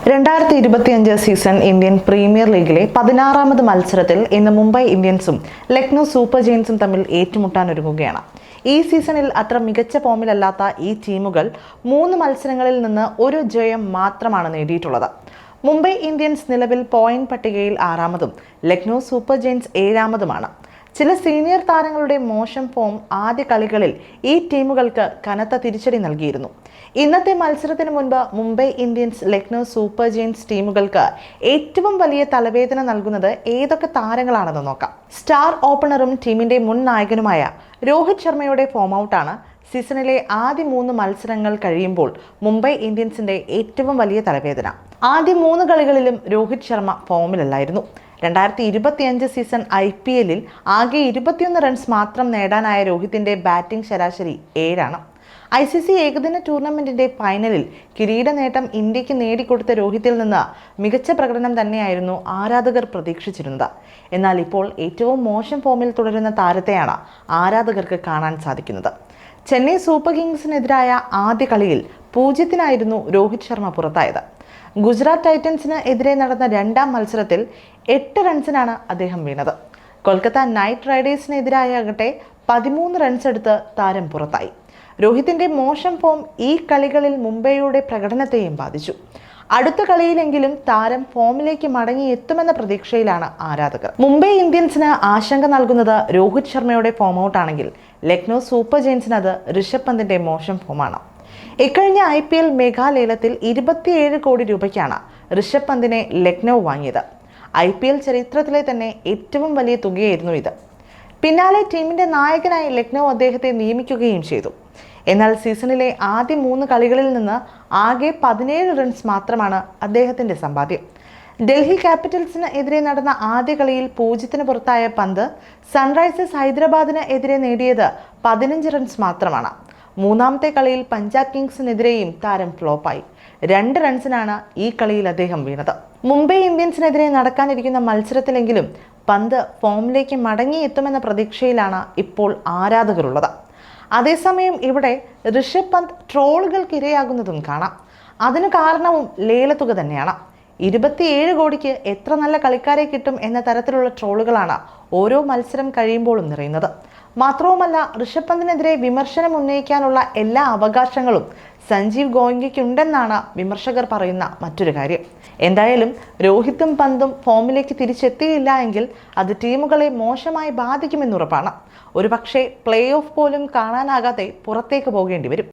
2025 season Indian premier ലീഗിലെ 16ാമത് മത്സരത്തിൽ ഇന്ന് മുംബൈ ഇന്ത്യൻസും ലക്നൗ സൂപ്പർ ജയൻസും തമ്മിൽ ഏറ്റുമുട്ടാനൊരുങ്ങുകയാണ്. ഈ സീസണിൽ അത്ര മികച്ച ഫോമിലല്ലാത്ത ഈ ടീമുകൾ 3 മത്സരങ്ങളിൽ നിന്ന് ഒരു ജയം മാത്രമാണ് നേടിയിട്ടുള്ളത്. മുംബൈ ഇന്ത്യൻസ് നിലവിൽ പോയിന്റ് പട്ടികയിൽ 6ാമതും ലക്നൗ സൂപ്പർ ജയൻസ് 7ാമതുമാണ്. ചില സീനിയർ താരങ്ങളുടെ മോശം ഫോം ആദ്യ കളികളിൽ ഈ ടീമുകൾക്ക് കനത്ത തിരിച്ചടി നൽകിയിരുന്നു. ഇന്നത്തെ മത്സരത്തിന് മുൻപ് Mumbai Indians Lucknow super giants ടീമുകൾക്ക് ഏറ്റവും വലിയ തലവേദന നൽകുന്നത് ഏതൊക്കെ താരങ്ങളാണെന്ന് നോക്കാം. സ്റ്റാർ ഓപ്പണറും ടീമിന്റെ മുൻ നായകനുമായ രോഹിത് ശർമ്മയുടെ ഫോം ഔട്ടാണ് സീസണിലെ ആദ്യ 3 മത്സരങ്ങൾ കഴിയുമ്പോൾ മുംബൈ ഇന്ത്യൻസിന്റെ ഏറ്റവും വലിയ തലവേദന. ആദ്യ 3 കളികളിലും രോഹിത് ശർമ്മ ഫോമിലല്ലായിരുന്നു. 2025 സീസൺ IPL ആകെ 21 റൺസ് മാത്രം നേടാനായ രോഹിത്തിന്റെ ബാറ്റിംഗ് ശരാശരി 7ആണ്. ICC ഏകദിന ടൂർണമെന്റിന്റെ ഫൈനലിൽ കിരീട നേട്ടം ഇന്ത്യക്ക് നേടിക്കൊടുത്ത രോഹിത്തിൽ നിന്ന് മികച്ച പ്രകടനം തന്നെയായിരുന്നു ആരാധകർ പ്രതീക്ഷിച്ചിരുന്നത്. എന്നാൽ ഇപ്പോൾ ഏറ്റവും മോശം ഫോമിൽ തുടരുന്ന താരത്തെയാണ് ആരാധകർക്ക് കാണാൻ സാധിക്കുന്നത്. ചെന്നൈ സൂപ്പർ കിങ്സിനെതിരായ ആദ്യ കളിയിൽ 0-നായിരുന്നു രോഹിത് ശർമ്മ പുറത്തായത്. ഗുജറാത്ത് ടൈറ്റൻസിന് എതിരെ നടന്ന 2ാം മത്സരത്തിൽ 8 റൺസിനാണ് അദ്ദേഹം വീണത്. കൊൽക്കത്ത നൈറ്റ് റൈഡേഴ്സിനെതിരായാകട്ടെ 13 റൺസ് എടുത്ത് താരം പുറത്തായി. രോഹിത്തിന്റെ മോശം ഫോം ഈ കളികളിൽ മുംബൈയുടെ പ്രകടനത്തെയും ബാധിച്ചു. അടുത്ത കളിയിലെങ്കിലും താരം ഫോമിലേക്ക് മടങ്ങി എത്തുമെന്ന പ്രതീക്ഷയിലാണ് ആരാധകർ. മുംബൈ ഇന്ത്യൻസിന് ആശങ്ക നൽകുന്നത് രോഹിത് ശർമ്മയുടെ ഫോം ഔട്ടാണെങ്കിൽ ലക്നൗ സൂപ്പർ ജയൻസിന് അത് ഋഷഭ് പന്തിന്റെ മോശം ഫോമാണ്. ഇക്കഴിഞ്ഞ IPL മേഘാലയത്തിൽ 27 കോടി രൂപയ്ക്കാണ് ഋഷഭ് പന്തിനെ ലക്നൗ വാങ്ങിയത്. IPL ചരിത്രത്തിലെ തന്നെ ഏറ്റവും വലിയ തുകയായിരുന്നു ഇത്. പിന്നാലെ ടീമിന്റെ നായകനായി ലക്നൗ അദ്ദേഹത്തെ നിയമിക്കുകയും ചെയ്തു. എന്നാൽ സീസണിലെ ആദ്യ 3 കളികളിൽ നിന്ന് ആകെ 17 റൺസ് മാത്രമാണ് അദ്ദേഹത്തിന്റെ സമ്പാദ്യം. ഡൽഹി ക്യാപിറ്റൽസിന് എതിരെ നടന്ന ആദ്യ കളിയിൽ 0-ന് പുറത്തായ പന്ത് സൺറൈസേഴ്സ് ഹൈദരാബാദിന് എതിരെ നേടിയത് 15 റൺസ് മാത്രമാണ്. 3ാമത്തെ കളിയിൽ പഞ്ചാബ് കിങ്സിനെതിരെയും താരം ഫ്ലോപ്പായി. 2 റൺസിനാണ് ഈ കളിയിൽ അദ്ദേഹം വീണത്. മുംബൈ ഇന്ത്യൻസിനെതിരെ നടക്കാനിരിക്കുന്ന മത്സരത്തിലെങ്കിലും പന്ത് ഫോമിലേക്ക് മടങ്ങിയെത്തുമെന്ന പ്രതീക്ഷയിലാണ് ഇപ്പോൾ ആരാധകരുള്ളത്. അതേസമയം ഇവിടെ ഋഷഭ് പന്ത് ട്രോളുകൾക്ക് ഇരയാകുന്നതും കാണാം. അതിന് കാരണവും ലേലത്തുക തന്നെയാണ്. 27 കോടിക്ക് എത്ര നല്ല കളിക്കാരെ കിട്ടും എന്ന തരത്തിലുള്ള ട്രോളുകളാണ് ഓരോ മത്സരം കഴിയുമ്പോഴും നിറയുന്നത്. മാത്രവുമല്ല, ഋഷഭ് പന്തിനെതിരെ വിമർശനം ഉന്നയിക്കാനുള്ള എല്ലാ അവകാശങ്ങളും സഞ്ജീവ് ഗോയങ്കയ്ക്കുണ്ടെന്നാണ് വിമർശകർ പറയുന്ന മറ്റൊരു കാര്യം. എന്തായാലും രോഹിത്തും പന്തും ഫോമിലേക്ക് തിരിച്ചെത്തിയില്ല എങ്കിൽ അത് ടീമുകളെ മോശമായി ബാധിക്കുമെന്നുറപ്പാണ്. ഒരുപക്ഷെ പ്ലേ ഓഫ് പോലും കാണാനാകാതെ പുറത്തേക്ക് പോകേണ്ടി വരും.